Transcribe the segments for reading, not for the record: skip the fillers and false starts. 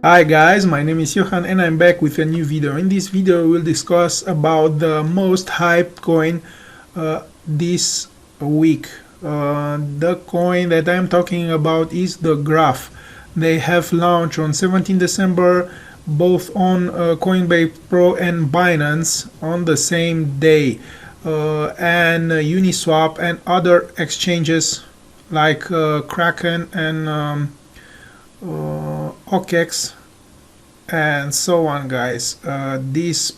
Hi guys, my name is Johan and I'm back with a new video. In this video we'll discuss about the most hyped coin this week. The coin that I'm talking about is the Graph. They have launched on 17 December both on Coinbase Pro and Binance on the same day, and Uniswap and other exchanges like Kraken and OKEX and so on, guys. This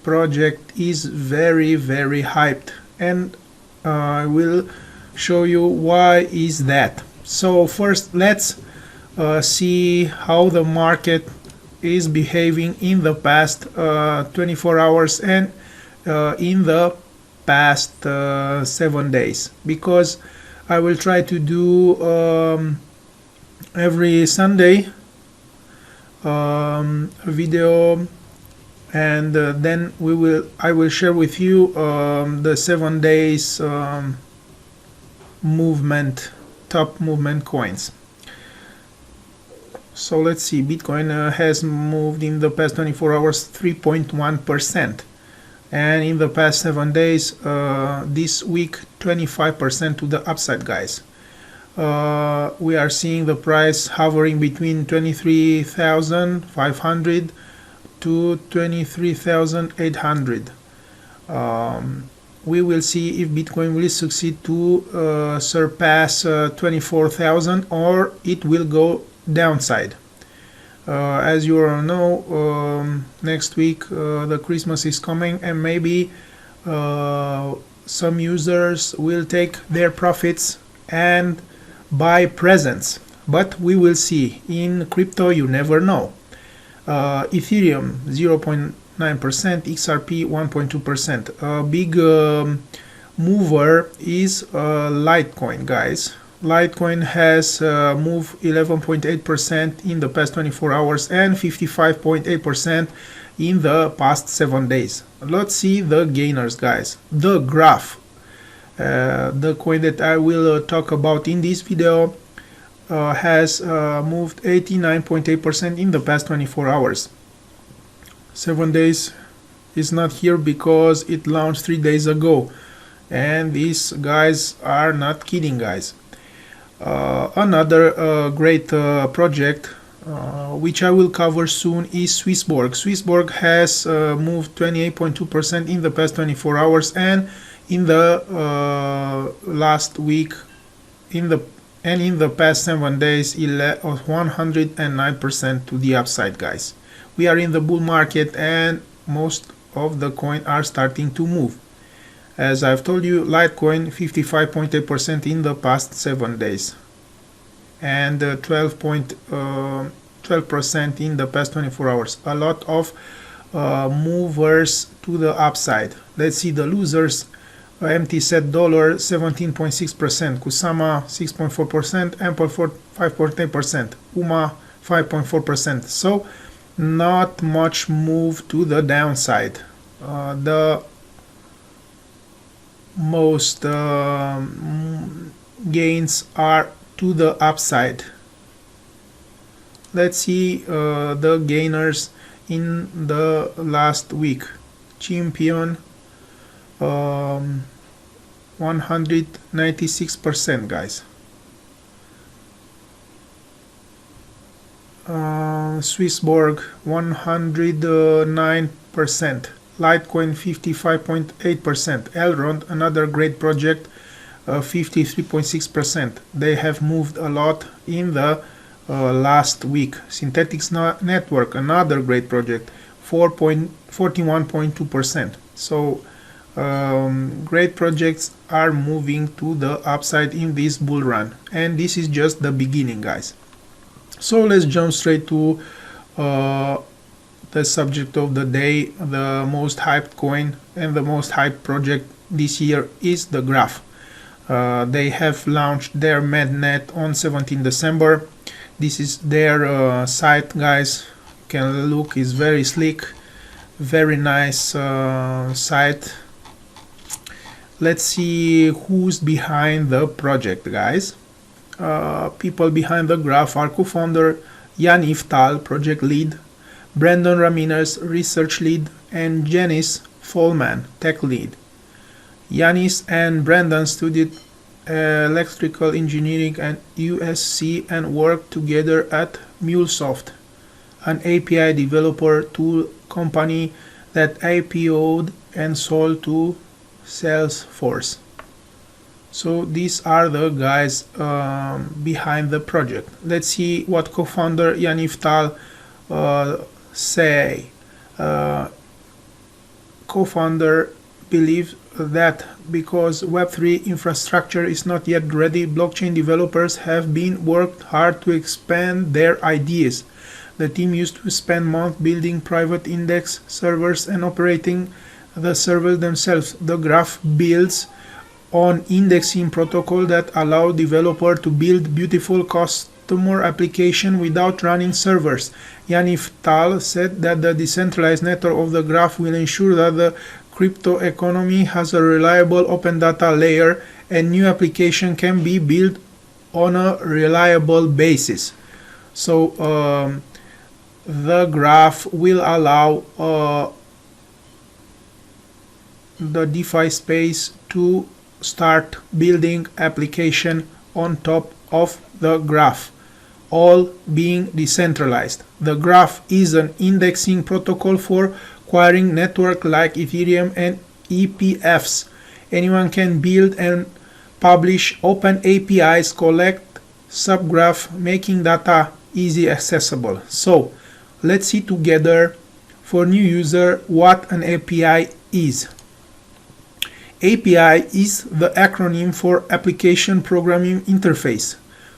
project is very hyped, and I will show you why is that. So first let's see how the market is behaving in the past 24 hours and in the past 7 days, because I will try to do every Sunday a video, and then I will share with you the 7 days movement, top movement coins. So let's see, Bitcoin has moved in the past 24 hours 3.1%, and in the past 7 days this week 25% to the upside, guys. We are seeing the price hovering between 23,500 to 23,800. We will see if Bitcoin will succeed to surpass 24,000 or it will go downside. As you all know, next week the Christmas is coming, and maybe some users will take their profits and buy presents, but we will see. In crypto you never know. Ethereum 0.9%, XRP 1.2%. A big mover is Litecoin, guys. Litecoin has moved 11.8% in the past 24 hours and 55.8% in the past 7 days. Let's see the gainers, guys. The Graph, the coin that I will talk about in this video, has moved 89.8% in the past 24 hours. 7 days is not here because it launched 3 days ago, and these guys are not kidding, guys. Another great project which I will cover soon is Swissborg. Swissborg has moved 28.2% in the past 24 hours, and in the last week, in the past 7 days, 109% to the upside, guys. We are in the bull market, and most of the coin are starting to move. As I've told you, Litecoin 55.8% in the past 7 days, and 12% in the past 24 hours. A lot of movers to the upside. Let's see the losers. MT Dollar 17.6%, Kusama 6.4%, Ample 5.8%, UMA 5.4%. So not much move to the downside. The most gains are to the upside. Let's see the gainers in the last week. Champion 196%, guys. Swissborg 109%. Litecoin 55.8%. Elrond, another great project, 53.6%. They have moved a lot in the last week. Synthetics Network, another great project, 41.2%. So great projects are moving to the upside in this bull run, and this is just the beginning, guys. So let's jump straight to the subject of the day. The most hyped coin and the most hyped project this year is the Graph. They have launched their mainnet on 17 December. This is their site, guys. You can look, it's very slick, very nice site. Let's see who's behind the project, guys. People behind the Graph are co-founder Yaniv Tal, project lead, Brandon Ramirez, research lead, and Janice Folman, tech lead. Yanis and Brandon studied electrical engineering at USC and worked together at MuleSoft, an API developer tool company that IPO'd and sold to Salesforce. So these are the guys behind the project. Let's see what co-founder Yaniv Tal say. Co-founder believes that because Web3 infrastructure is not yet ready, blockchain developers have been worked hard to expand their ideas. The team used to spend months building private index servers and operating the servers themselves. The graph builds on indexing protocol that allow developer to build beautiful customer application without running servers. Yaniv Tal said that the decentralized network of the graph will ensure that the crypto economy has a reliable open data layer and new application can be built on a reliable basis. So the graph will allow the DeFi space to start building application on top of the graph, all being decentralized. The graph is an indexing protocol for acquiring network like Ethereum and EPFs. Anyone can build and publish open APIs, collect subgraph, making data easy accessible. So let's see together for new user what an API is. API is the acronym for Application Programming Interface,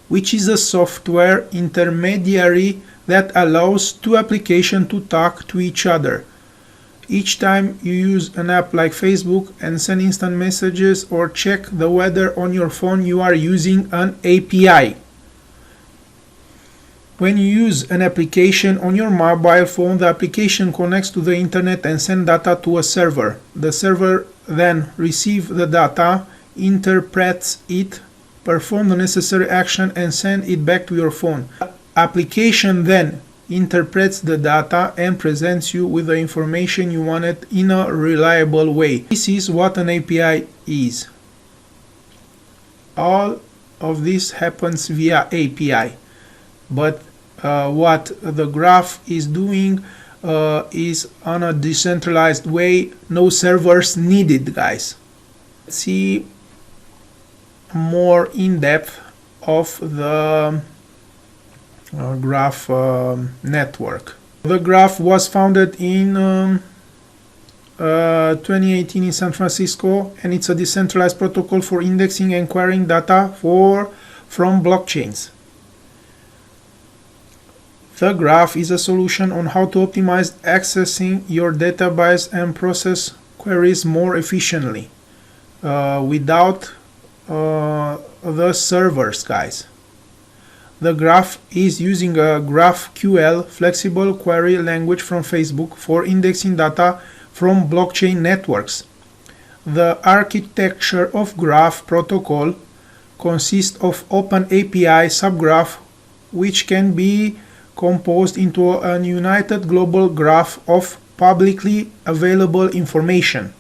which is a software intermediary that allows two applications to talk to each other. Each time you use an app like Facebook and send instant messages or check the weather on your phone, you are using an API. When you use an application on your mobile phone, the application connects to the internet and sends data to a server. The server then receives the data, interprets it, performs the necessary action, and sends it back to your phone. The application then interprets the data and presents you with the information you wanted in a reliable way. This is what an API is. All of this happens via API, but what the graph is doing is on a decentralized way, no servers needed, guys. Let's see more in depth of the graph network. The graph was founded in 2018 in San Francisco, and it's a decentralized protocol for indexing and querying data from blockchains. The graph is a solution on how to optimize accessing your database and process queries more efficiently without the servers, guys. The graph is using a GraphQL flexible query language from Facebook for indexing data from blockchain networks. The architecture of graph protocol consists of open API subgraph, which can be composed into a united global graph of publicly available information.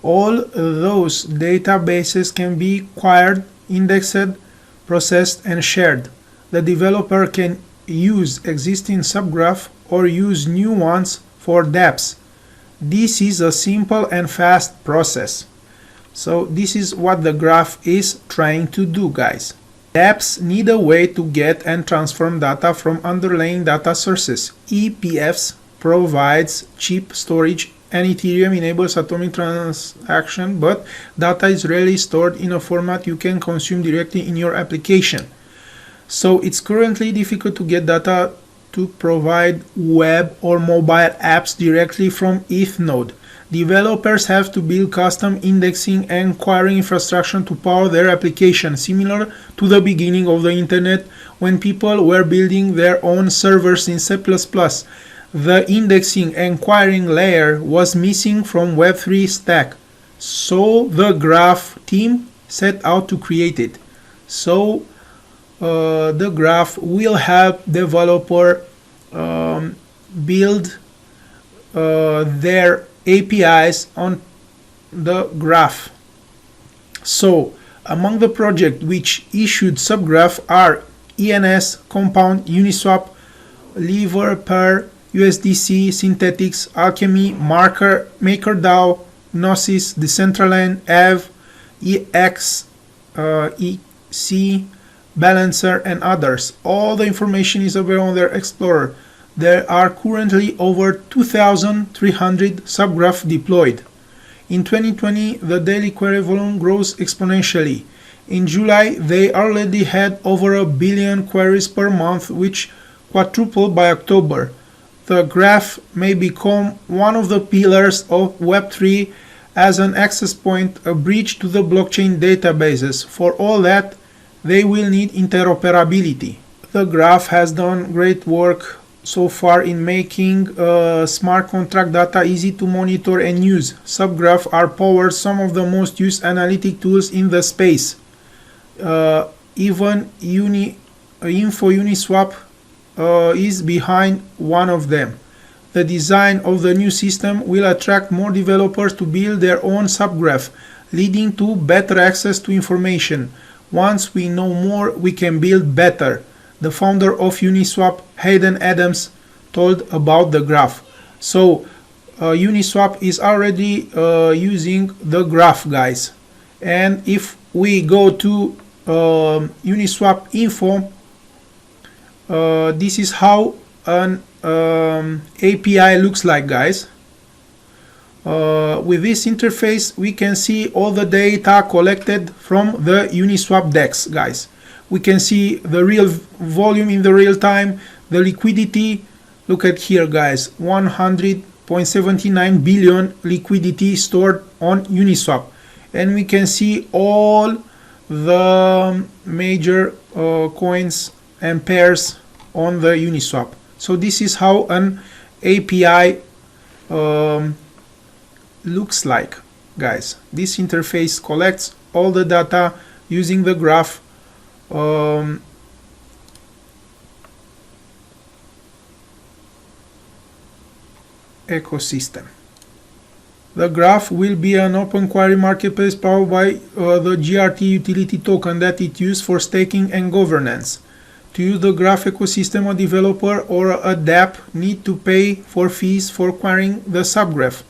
All those databases can be queried, indexed, processed, and shared. The developer can use existing subgraph or use new ones for dApps. This is a simple and fast process. So this is what the graph is trying to do, guys. dApps need a way to get and transform data from underlying data sources. EPFs provides cheap storage, and Ethereum enables atomic transaction, but data is rarely stored in a format you can consume directly in your application. So it's currently difficult to get data to provide web or mobile apps directly from ETHNode. Developers have to build custom indexing and querying infrastructure to power their application, similar to the beginning of the internet when people were building their own servers in C++. The indexing and querying layer was missing from Web3 stack, so the graph team set out to create it. So the graph will help developer build their APIs on the graph. So among the projects which issued subgraph are ENS, Compound, Uniswap, Lever, Pair, USDC, Synthetics, Alchemy, Marker, MakerDAO, Gnosis, Decentraland, EV, EX, EC, Balancer, and others. All the information is available on their Explorer. There are currently over 2,300 subgraph deployed. In 2020, the daily query volume grows exponentially. In July, they already had over 1 billion queries per month, which quadrupled by October. The graph may become one of the pillars of Web3 as an access point, a bridge to the blockchain databases. For all that, they will need interoperability. The graph has done great work so far in making smart contract data easy to monitor and use. Subgraph are powered some of the most used analytic tools in the space. Even Info Uniswap is behind one of them. The design of the new system will attract more developers to build their own subgraph, leading to better access to information. Once we know more, we can build better. The founder of Uniswap, Hayden Adams, told about the graph. So Uniswap is already using the graph, guys. And if we go to Uniswap info, this is how an API looks like, guys. With this interface, we can see all the data collected from the Uniswap DEX, guys. We can see the real volume in the real time, the liquidity. Look at here, guys, 100.79 billion liquidity stored on Uniswap. And we can see all the major coins and pairs on the Uniswap. So this is how an API looks like, guys. This interface collects all the data using the graph ecosystem. The graph will be an open query marketplace powered by the GRT utility token that it uses for staking and governance. To use the graph ecosystem, a developer or a dApp need to pay for fees for querying the subgraph.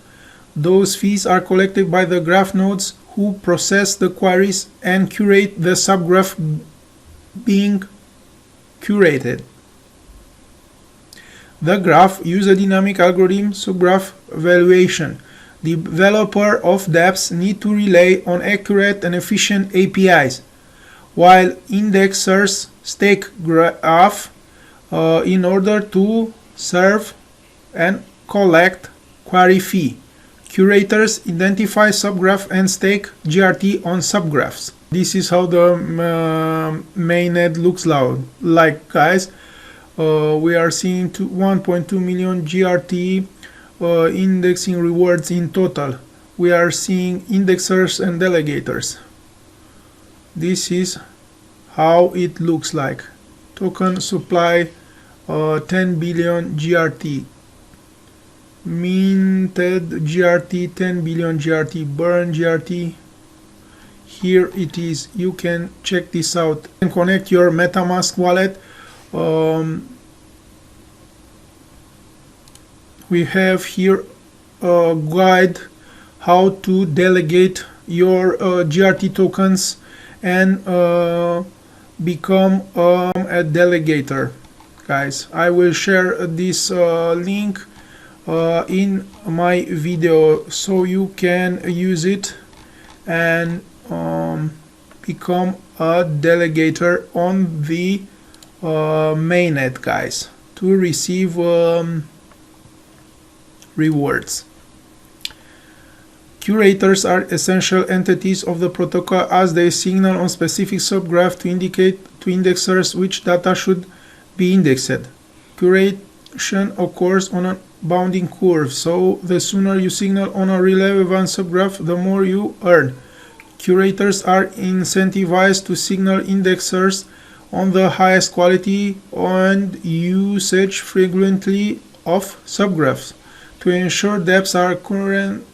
Those fees are collected by the graph nodes who process the queries and curate the subgraph being curated. The graph uses a dynamic algorithm, subgraph evaluation. Developer of dApps need to rely on accurate and efficient APIs, while indexers stake graph in order to serve and collect query fee. Curators identify subgraph and stake GRT on subgraphs. This is how the mainnet looks like, guys. We are seeing 1.2 million GRT indexing rewards in total. We are seeing indexers and delegators. This is how it looks like. Token supply 10 billion GRT. Minted GRT 10 billion GRT. Burn GRT. Here it is. You can check this out. You can connect your MetaMask wallet. We have here a guide how to delegate your GRT tokens and become a delegator, guys. I will share this link in my video so you can use it and become a delegator on the mainnet, guys, to receive rewards. Curators are essential entities of the protocol as they signal on specific subgraph to indicate to indexers which data should be indexed. Curation occurs on a bounding curve, so the sooner you signal on a relevant subgraph, the more you earn. Curators are incentivized to signal indexers on the highest quality and usage frequently of subgraphs to ensure depths are acquiring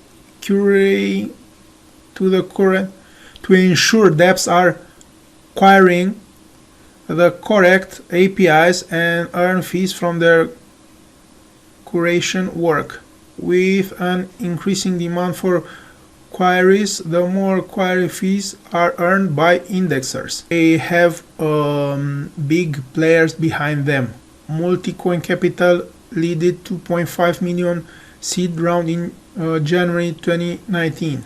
the correct APIs and earn fees from their curation work. With an increasing demand for queries, the more query fees are earned by indexers. They have big players behind them. Multicoin Capital leaded 2.5 million seed round in January 2019.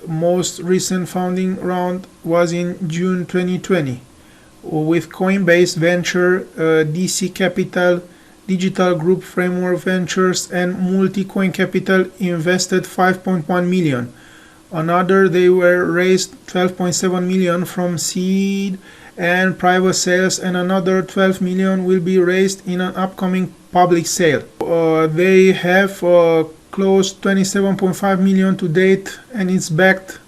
Most recent funding round was in June 2020 with Coinbase Venture, DC Capital, Digital Group Framework Ventures, and Multicoin Capital invested 5.1 million. Another, they were raised 12.7 million from seed and private sales, and another 12 million will be raised in an upcoming public sale. They have closed 27.5 million to date, and it's backed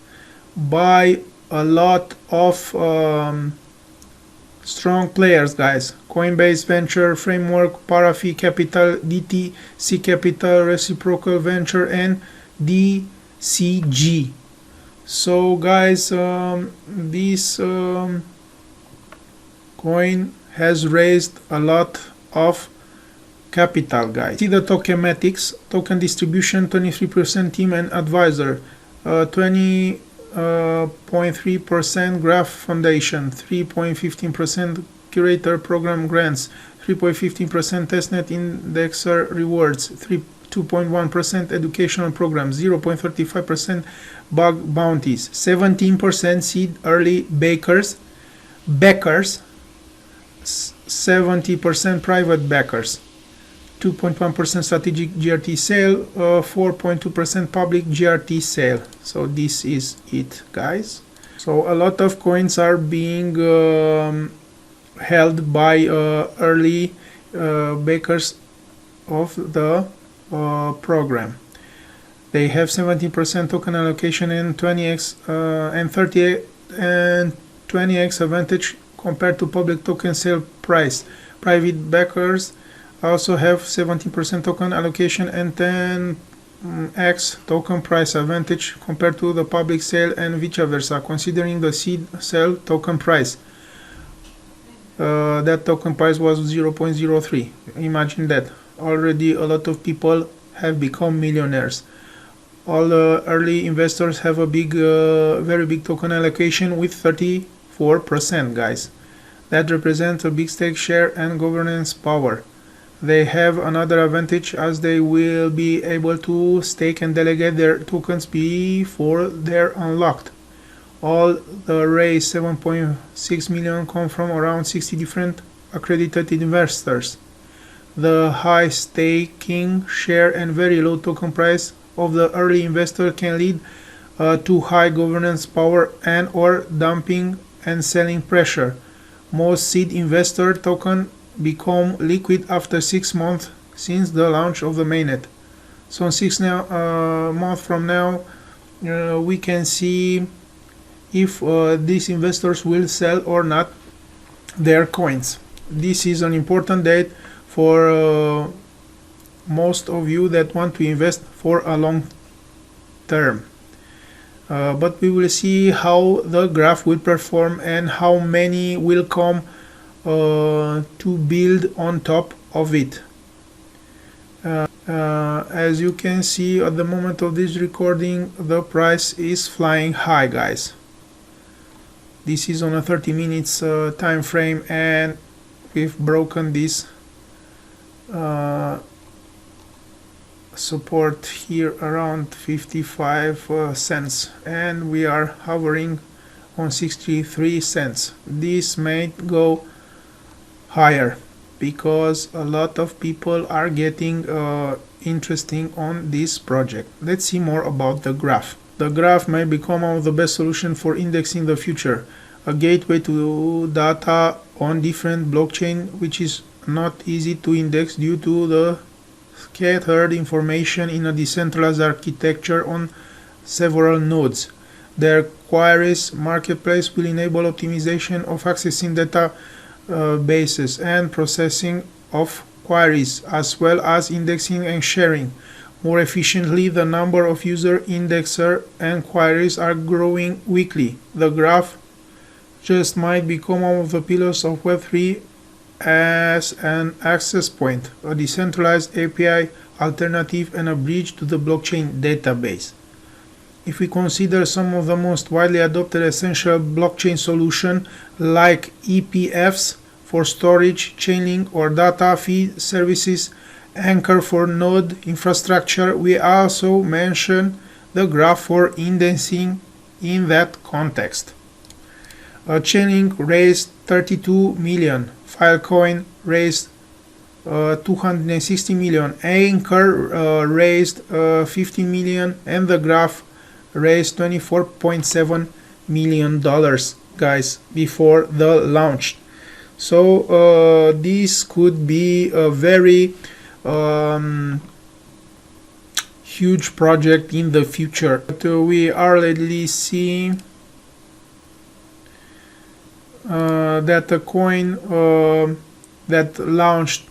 by a lot of strong players, guys. Coinbase Venture, Framework, Parafi Capital, DTC Capital, Reciprocal Venture, and DCG. So guys, this coin has raised a lot of capital, guys. See the tokenomiks, token distribution, 23% team and advisor, 20.3% graph foundation, 3.15% curator program grants, 3.15% testnet indexer rewards, 2.1% educational programs, 0.35% bug bounties, 17% seed early backers, 70% private backers, 2.1% strategic GRT sale, 4.2% public GRT sale. So this is it, guys. So a lot of coins are being held by early backers of the program. They have 17% token allocation and 20x and 30 and 20x advantage compared to public token sale price. Private backers also have 17% token allocation and 10x token price advantage compared to the public sale and vice versa, considering the seed sale token price. That token price was 0.03. Imagine that. Already a lot of people have become millionaires. All early investors have a big, very big token allocation with 34%, guys. That represents a big stake share and governance power. They have another advantage as they will be able to stake and delegate their tokens before they're unlocked. All the raised 7.6 million come from around 60 different accredited investors. The high staking share and very low token price of the early investor can lead to high governance power and or dumping and selling pressure. Most seed investor token become liquid after 6 months since the launch of the mainnet. So in 6 months from now, we can see if these investors will sell or not their coins. This is an important date for most of you that want to invest for a long term. But we will see how the graph will perform and how many will come to build on top of it. As you can see at the moment of this recording, the price is flying high, guys. This is on a 30 minutes time frame, and we've broken this support here around 55 cents, and we are hovering on 63 cents. This may go higher because a lot of people are getting interesting on this project. Let's see more about the graph. The graph may become one of the best solutions for indexing in the future, a gateway to data on different blockchain, which is not easy to index due to the scattered information in a decentralized architecture on several nodes. Their queries marketplace will enable optimization of accessing data bases and processing of queries, as well as indexing and sharing more efficiently. The number of user indexer and queries are growing weekly. The graph just might become one of the pillars of Web3 as an access point, a decentralized API alternative, and a bridge to the blockchain database. If we consider some of the most widely adopted essential blockchain solutions like EPFs for storage, Chainlink, or data feed services, Anchor for node infrastructure, we also mention the graph for indexing in that context. Chainlink raised 32 million, Filecoin raised 260 million, Anchor raised 50 million, and the graph raised $24.7 million, guys, before the launch. So this could be a very huge project in the future. But we already see that a coin that launched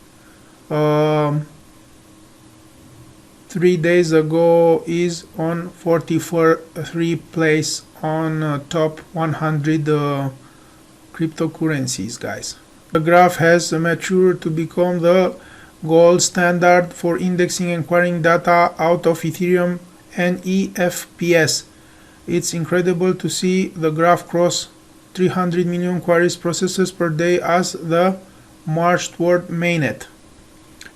3 days ago is on 43rd place on top 100 cryptocurrencies, guys. The graph has matured to become the gold standard for indexing and querying data out of Ethereum and EFPS. It's incredible to see the graph cross 300 million queries processes per day as the march toward mainnet.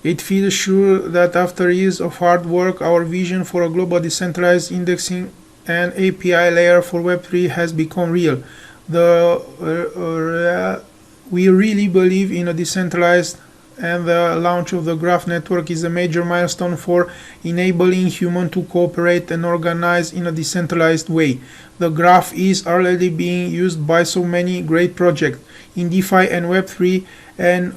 It feels sure that after years of hard work, our vision for a global decentralized indexing and API layer for Web3 has become real. We really believe in a decentralized, and the launch of the Graph network is a major milestone for enabling humans to cooperate and organize in a decentralized way. The Graph is already being used by so many great projects in DeFi and Web3, and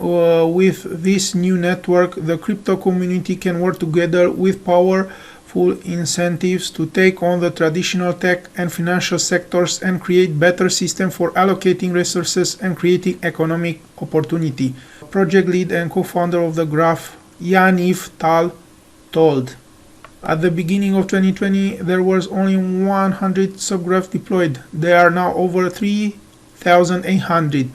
with this new network, the crypto community can work together with powerful incentives to take on the traditional tech and financial sectors and create better systems for allocating resources and creating economic opportunity. Project lead and co-founder of the Graph, Yaniv Tal, told. At the beginning of 2020, there was only 100 subgraphs deployed. There are now over 3,800.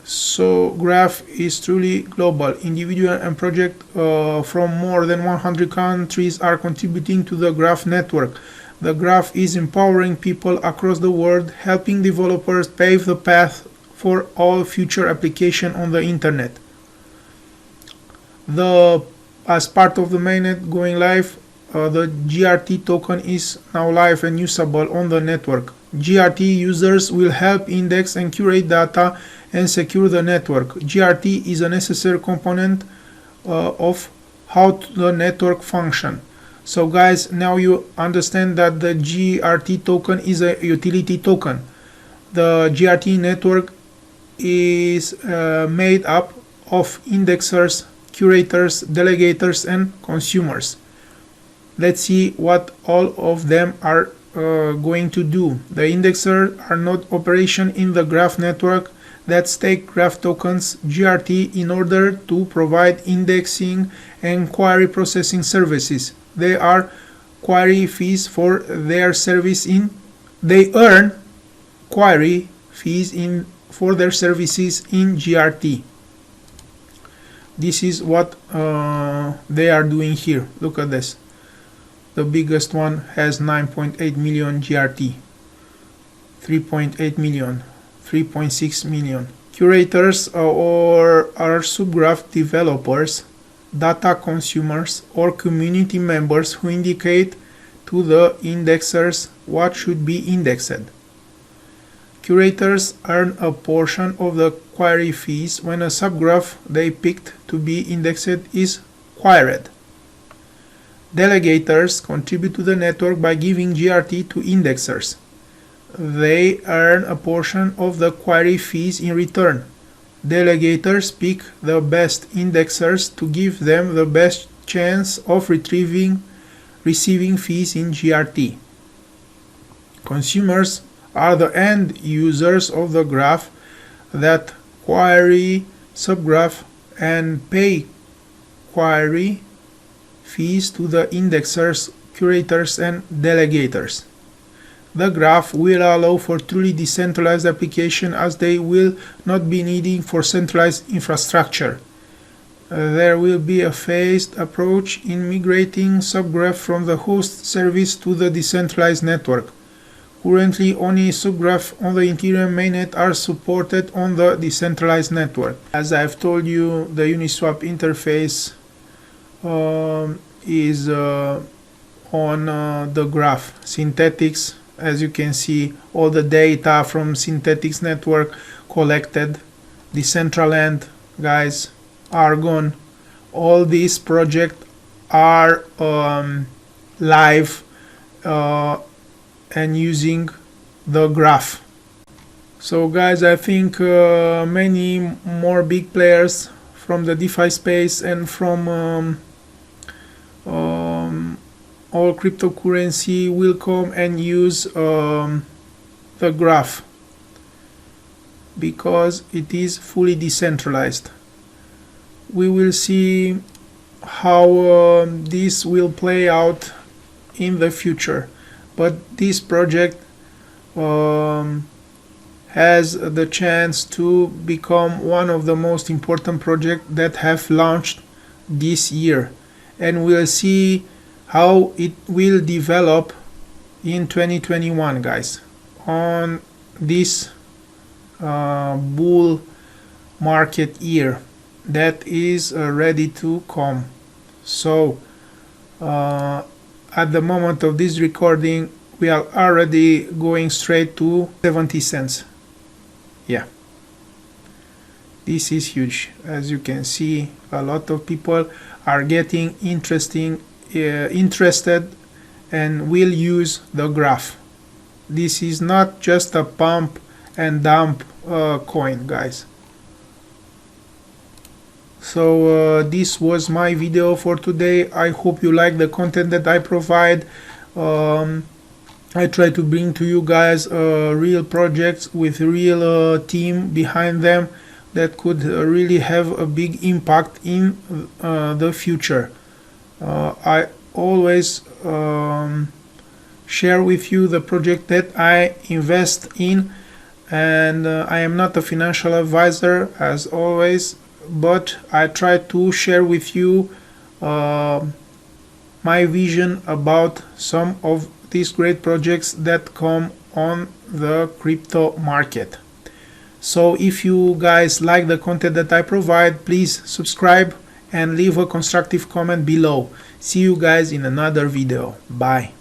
So Graph is truly global. Individual and projects from more than 100 countries are contributing to the Graph network. The Graph is empowering people across the world, helping developers pave the path for all future applications on the internet. As part of the mainnet going live, the GRT token is now live and usable on the network. GRT users will help index and curate data and secure the network. GRT is a necessary component of how the network functions. So guys, now you understand that the GRT token is a utility token. The GRT network is made up of indexers, curators, delegators, and consumers. Let's see what all of them are going to do. The indexers are node operation in the Graph network that stake Graph tokens GRT in order to provide indexing and query processing services. They are query fees for their service they earn query fees for their services in GRT. This is what they are doing here. Look at this. The biggest one has 9.8 million GRT, 3.8 million, 3.6 million. Curators are subgraph developers, data consumers, or community members who indicate to the indexers what should be indexed. Curators earn a portion of the query fees when a subgraph they picked to be indexed is queried. Delegators contribute to the network by giving GRT to indexers. They earn a portion of the query fees in return. Delegators pick the best indexers to give them the best chance of receiving fees in GRT. Consumers are the end users of the graph that query, subgraph, and pay query fees to the indexers, curators, and delegators. The graph will allow for truly decentralized application as they will not be needing for centralized infrastructure. There will be a phased approach in migrating subgraph from the host service to the decentralized network. Currently, only subgraphs on the Ethereum mainnet are supported on the decentralized network. As I've told you, the Uniswap interface is on the graph. Synthetix, as you can see, all the data from Synthetix network collected. Decentraland, guys, Argon, all these projects are live and using the graph. So guys, I think many more big players from the DeFi space and from all cryptocurrency will come and use the graph because it is fully decentralized. We will see how this will play out in the future, but this project has the chance to become one of the most important projects that have launched this year, and we'll see how it will develop in 2021, guys, on this bull market year that is ready to come. So at the moment of this recording, we are already going straight to 70 cents. Yeah, this is huge. As you can see, a lot of people are getting interested and will use the graph. This is not just a pump and dump coin, guys. So this was my video for today. I hope you like the content that I provide. I try to bring to you guys real projects with real team behind them that could really have a big impact in the future. I always share with you the project that I invest in, and I am not a financial advisor as always, but I try to share with you my vision about some of these great projects that come on the crypto market. So if you guys like the content that I provide, please subscribe and leave a constructive comment below. See you guys in another video. Bye.